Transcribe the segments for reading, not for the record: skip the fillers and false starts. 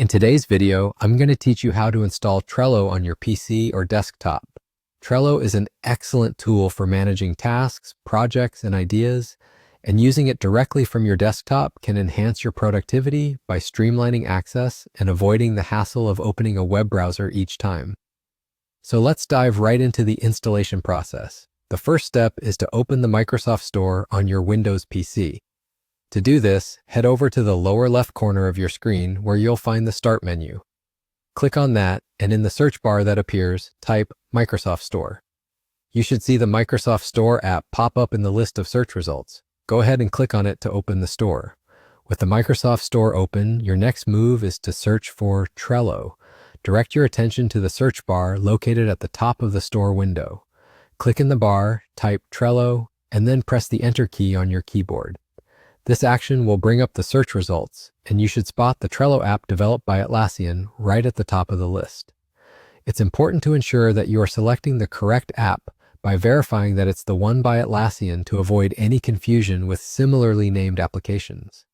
In today's video, I'm going to teach you how to install Trello on your PC or desktop. Trello is an excellent tool for managing tasks, projects, and ideas, and using it directly from your desktop can enhance your productivity by streamlining access and avoiding the hassle of opening a web browser each time. So let's dive right into the installation process. The first step is to open the Microsoft Store on your Windows PC. To do this, head over to the lower left corner of your screen where you'll find the Start menu. Click on that, and in the search bar that appears, type Microsoft Store. You should see the Microsoft Store app pop up in the list of search results. Go ahead and click on it to open the store. With the Microsoft Store open, your next move is to search for Trello. Direct your attention to the search bar located at the top of the store window. Click in the bar, type Trello, and then press the Enter key on your keyboard. This action will bring up the search results, and you should spot the Trello app developed by Atlassian right at the top of the list. It's important to ensure that you are selecting the correct app by verifying that it's the one by Atlassian to avoid any confusion with similarly named applications.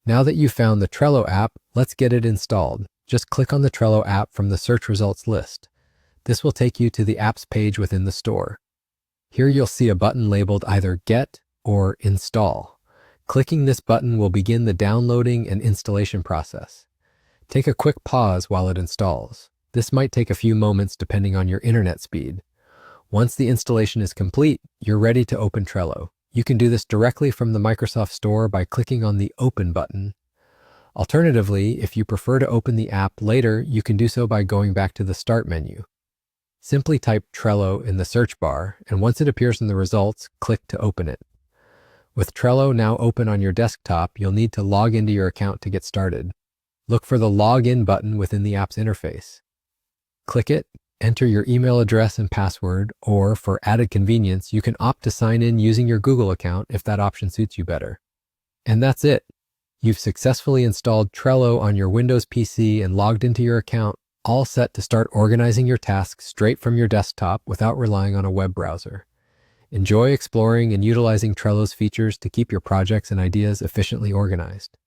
Now that you've found the Trello app, let's get it installed. Just click on the Trello app from the search results list. This will take you to the apps page within the store. Here you'll see a button labeled either Get or Install. Clicking this button will begin the downloading and installation process. Take a quick pause while it installs. This might take a few moments depending on your internet speed. Once the installation is complete, you're ready to open Trello. You can do this directly from the Microsoft Store by clicking on the Open button. Alternatively, if you prefer to open the app later, you can do so by going back to the Start menu. Simply type Trello in the search bar, and once it appears in the results, click to open it. With Trello now open on your desktop, you'll need to log into your account to get started. Look for the Login button within the app's interface. Click it, enter your email address and password, or for added convenience, you can opt to sign in using your Google account if that option suits you better. And that's it. You've successfully installed Trello on your Windows PC and logged into your account, all set to start organizing your tasks straight from your desktop without relying on a web browser. Enjoy exploring and utilizing Trello's features to keep your projects and ideas efficiently organized.